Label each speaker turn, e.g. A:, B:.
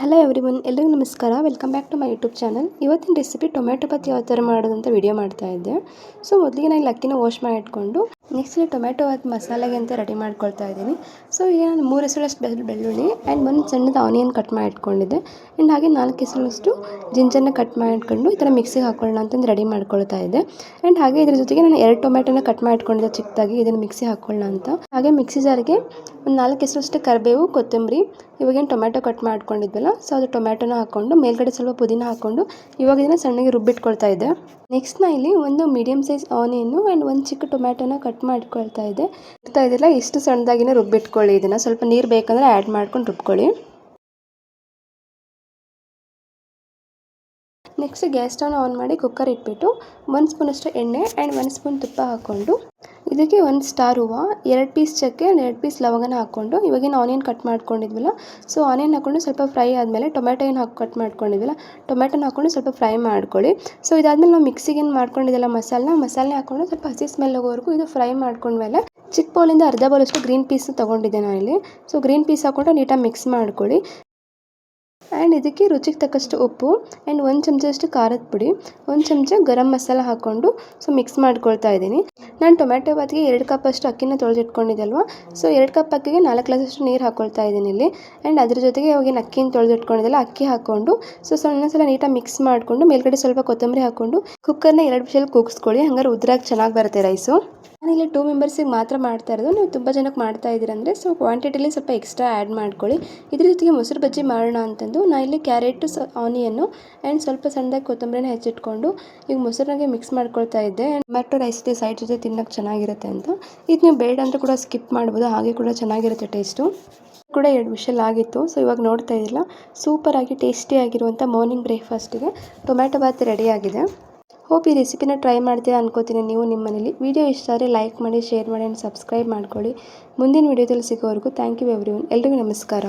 A: Hello everyone, ಎಲ್ಲರಿಗೂ ನಮಸ್ಕಾರ. Welcome back to my YouTube channel. ಇವತ್ತಿನ ರೆಸಿಪಿ ಟೊಮೆಟೊ ಬಾತ್ ಯಾವ ಥರ ಮಾಡೋದಂತ ವಿಡಿಯೋ ಮಾಡ್ತಾ ಇದ್ದೆ. ಸೊ ಮೊದಲಿಗೆ ನಾನು ಅಕ್ಕಿನ ವಾಶ್ ಮಾಡಿ ಇಟ್ಕೊಂಡು ನೆಕ್ಸ್ಟ್ ಟೊಮೆಟೊ ಬಾತ್ ಮಸಾಲೆಗೆ ಅಂತ ರೆಡಿ ಮಾಡ್ಕೊಳ್ತಾ ಇದ್ದೀನಿ. ಸೊ ಈಗ ನಾನು 3 ಎಸಳಷ್ಟು ಬೆಳ್ಳುಳ್ಳಿ ಆ್ಯಂಡ್ ಒಂದು ಸಣ್ಣದ ಆನಿಯನ್ ಕಟ್ ಮಾಡಿ ಇಟ್ಕೊಂಡಿದ್ದೆ. ಆ್ಯಂಡ್ ಹಾಗೆ 4 ಎಸಳಷ್ಟು ಜಿಂಜರ್ನ ಕಟ್ ಮಾಡಿ ಇಟ್ಕೊಂಡು ಈ ಥರ ಮಿಕ್ಸಿಗೆ ಹಾಕೊಳ್ಳೋಣ ಅಂತಂದು ರೆಡಿ ಮಾಡ್ಕೊಳ್ತಾ ಇದ್ದೆ. ಆ್ಯಂಡ್ ಹಾಗೆ ಇದ್ರ ಜೊತೆಗೆ ನಾನು 2 ಟೊಮೆಟೊನ ಕಟ್ ಮಾಡಿ ಇಟ್ಕೊಂಡಿದ್ದೆ ಚಿಕ್ಕದಾಗಿ, ಇದನ್ನು ಮಿಕ್ಸಿಗೆ ಹಾಕೊಳ್ಳೋಣ ಅಂತ. ಹಾಗೆ ಮಿಕ್ಸಿ ಜಾರ್ಗೆ ಒಂದು 4 ಎಸಳಷ್ಟು ಕರಿಬೇವು, ಕೊತ್ತಂಬರಿ, ಇವಾಗೇನು ಟೊಮೆಟೊ ಕಟ್ ಮಾಡ್ಕೊಂಡಿದ್ವಲ್ಲ, ಸೊ ಅದು ಟೊಮೆಟೊನ ಹಾಕ್ಕೊಂಡು ಮೇಲ್ಗಡೆ ಸ್ವಲ್ಪ ಪುದೀನ ಹಾಕ್ಕೊಂಡು ಇವಾಗ ಇದನ್ನು ಸಣ್ಣಗೆ ರುಬ್ಬಿಟ್ಕೊಳ್ತಾ ಇದ್ದೆ. ನೆಕ್ಸ್ಟ್ ನಾ ಇಲ್ಲಿ ಒಂದು ಮೀಡಿಯಮ್ ಸೈಜ್ ಆನಿಯನ್ನು ಆ್ಯಂಡ್ ಒಂದು ಚಿಕ್ಕ ಟೊಮೆಟೊನ ಕಟ್ ಮಾಡ್ಕೊಳ್ತಾ ಇದ್ದೆ. ಇದೆಲ್ಲ ಇಷ್ಟು ಸಣ್ಣದಾಗಿನೇ ರುಬ್ಬಿಟ್ಕೊಳ್ಳಿ. ಇದನ್ನು ಸ್ವಲ್ಪ ನೀರು ಬೇಕಂದರೆ ಆ್ಯಡ್ ಮಾಡ್ಕೊಂಡು ರುಬ್ಕೊಳ್ಳಿ. ನೆಕ್ಸ್ಟ್ ಗ್ಯಾಸ್ ಸ್ಟವ್ನ ಆನ್ ಮಾಡಿ ಕುಕ್ಕರ್ ಇಟ್ಬಿಟ್ಟು 1 ಸ್ಪೂನಷ್ಟು ಎಣ್ಣೆ ಆ್ಯಂಡ್ 1 ಸ್ಪೂನ್ ತುಪ್ಪ ಹಾಕ್ಕೊಂಡು ಇದಕ್ಕೆ 1 ಸ್ಟಾರ್ ಹೂವು, 2 ಪೀಸ್ ಚಕ್ಕೆ ಆ್ಯಂಡ್ 2 ಪೀಸ್ ಲವಂಗನ ಹಾಕ್ಕೊಂಡು ಇವಾಗಿನ ಆನಿಯನ್ ಕಟ್ ಮಾಡ್ಕೊಂಡಿದ್ವಲ್ಲ, ಸೊ ಆನಿಯನ್ ಹಾಕ್ಕೊಂಡು ಸ್ವಲ್ಪ ಫ್ರೈ ಆದಮೇಲೆ ಟೊಮೆಟೊ ಏನು ಕಟ್ ಮಾಡ್ಕೊಂಡಿದ್ವಲ್ಲ ಟೊಮೆಟೊನ ಹಾಕ್ಕೊಂಡು ಸ್ವಲ್ಪ ಫ್ರೈ ಮಾಡ್ಕೊಳ್ಳಿ. ಸೊ ಇದಾದಮೇಲೆ ನಾವು ಮಿಕ್ಸಿಗೆ ಏನು ಮಾಡ್ಕೊಂಡಿದ್ದೆಲ್ಲ ಮಸಾಲೆ ಹಾಕ್ಕೊಂಡು ಸ್ವಲ್ಪ ಹಸಿ ಸ್ಮೆಲ್ ಹೋಗೋವರೆಗೂ ಇದು ಫ್ರೈ ಮಾಡ್ಕೊಂಡ್ಮೇಲೆ ಚಿಕ್ಕ ಬೌಲಿಂದ ಅರ್ಧ ಬೌಲಷ್ಟು ಗ್ರೀನ್ ಪೀಸ್ ತೊಗೊಂಡಿದ್ದೆ ನಾನು ಇಲ್ಲಿ. ಸೊ ಗ್ರೀನ್ ಪೀಸ್ ಹಾಕ್ಕೊಂಡು ನೀಟಾಗಿ ಮಿಕ್ಸ್ ಮಾಡ್ಕೊಳ್ಳಿ. ಆ್ಯಂಡ್ ಇದಕ್ಕೆ ರುಚಿಗೆ ತಕ್ಕಷ್ಟು ಉಪ್ಪು ಆ್ಯಂಡ್ 1 ಚಮಚದಷ್ಟು ಖಾರದ ಪುಡಿ, 1 ಚಮಚ ಗರಂ ಮಸಾಲ ಹಾಕ್ಕೊಂಡು ಸೊ ಮಿಕ್ಸ್ ಮಾಡ್ಕೊಳ್ತಾ ಇದ್ದೀನಿ. ನಾನು ಟೊಮೆಟೊ ಬಾತ್ಗೆ 2 ಕಪ್ಪಷ್ಟು ಅಕ್ಕಿನ ತೊಳೆದಿಟ್ಕೊಂಡಿದ್ದಲ್ವ, ಸೊ 2 ಕಪ್ ಅಕ್ಕಿಗೆ 4 ಗ್ಲಾಸಷ್ಟು ನೀರು ಹಾಕ್ಕೊಳ್ತಾ ಇದ್ದೀನಿ ಇಲ್ಲಿ. ಆ್ಯಂಡ್ ಅದ್ರ ಜೊತೆಗೆ ಇವಾಗಿನ ಅಕ್ಕಿನ ತೊಳೆದಿಟ್ಕೊಂಡಿದ್ದಲ್ಲ ಅಕ್ಕಿ ಹಾಕ್ಕೊಂಡು ಸೊ ಸಲ ನೀಟಾಗಿ ಮಿಕ್ಸ್ ಮಾಡಿಕೊಂಡು ಮೇಲ್ಗಡೆ ಸ್ವಲ್ಪ ಕೊತ್ತಂಬರಿ ಹಾಕ್ಕೊಂಡು ಕುಕ್ಕರ್ನ 2 ವಿಷಲ್ ಕೂಗಿಸ್ಕೊಳ್ಳಿ. ಹಂಗಾರೆ ಉದ್ರಾಗಿ ಚೆನ್ನಾಗಿ ಬರುತ್ತೆ ರೈಸು. ನಾನಿಲ್ಲಿ 2 ಮೆಂಬರ್ಸಿಗೆ ಮಾತ್ರ ಮಾಡ್ತಾ ಇರೋದು. ನೀವು ತುಂಬ ಜನಕ್ಕೆ ಮಾಡ್ತಾ ಇದ್ದೀರಂದರೆ ಸೊ ಕ್ವಾಂಟಿಟಿಲಿ ಸ್ವಲ್ಪ ಎಕ್ಸ್ಟ್ರಾ ಆ್ಯಡ್ ಮಾಡ್ಕೊಳ್ಳಿ. ಇದ್ರ ಜೊತೆಗೆ ಮೊಸರು ಬಜ್ಜಿ ಮಾಡೋಣ ಅಂತಂದು ನಾನು ಇಲ್ಲಿ ಕ್ಯಾರೆಟು, ಆನಿಯನ್ನು ಆ್ಯಂಡ್ ಸ್ವಲ್ಪ ಸಣ್ಣದಾಗಿ ಕೊತ್ತಂಬರಿನ ಹೆಚ್ಚಿಟ್ಕೊಂಡು ಈಗ ಮೊಸರನಾಗೆ ಮಿಕ್ಸ್ ಮಾಡ್ಕೊಳ್ತಾ ಇದ್ದೆ. ಟೊಮೆಟೊ ರೈಸ್ ಜೊತೆ ಸೈಡ್ ಜೊತೆ ತಿನ್ನೋಕ್ಕೆ ಚೆನ್ನಾಗಿರುತ್ತೆ ಅಂತ. ಇದು ನೀವು ಬೇಡ ಅಂತ ಕೂಡ ಸ್ಕಿಪ್ ಮಾಡ್ಬೋದು, ಹಾಗೆ ಕೂಡ ಚೆನ್ನಾಗಿರುತ್ತೆ ಟೇಸ್ಟು. ಕೂಡ 2 ವಿಷಲ್ ಆಗಿತ್ತು. ಸೊ ಇವಾಗ ನೋಡ್ತಾ ಇದ್ದಿಲ್ಲ, ಸೂಪರಾಗಿ ಟೇಸ್ಟಿಯಾಗಿರುವಂಥ ಮಾರ್ನಿಂಗ್ ಬ್ರೇಕ್ಫಾಸ್ಟಿಗೆ ಟೊಮೆಟೊ ಬಾತ್ ರೆಡಿಯಾಗಿದೆ. ಹೋಪ್ ಈ ರೆಸಿಪಿನ ಟ್ರೈ ಮಾಡ್ತೀರಾ ಅನ್ಕೋತೀನಿ ನೀವು ನಿಮ್ಮ ಮನೇಲಿ. ವಿಡಿಯೋ ಇಷ್ಟ ಆದರೆ ಲೈಕ್ ಮಾಡಿ, ಶೇರ್ ಮಾಡಿ ಆ್ಯಂಡ್ ಸಬ್ಸ್ಕ್ರೈಬ್ ಮಾಡ್ಕೊಳ್ಳಿ. ಮುಂದಿನ ವಿಡಿಯೋದಲ್ಲಿ ಸಿಗೋವರೆಗೂ ಥ್ಯಾಂಕ್ ಯು ಎವ್ರಿವನ್. ಎಲ್ರಿಗೂ ನಮಸ್ಕಾರ.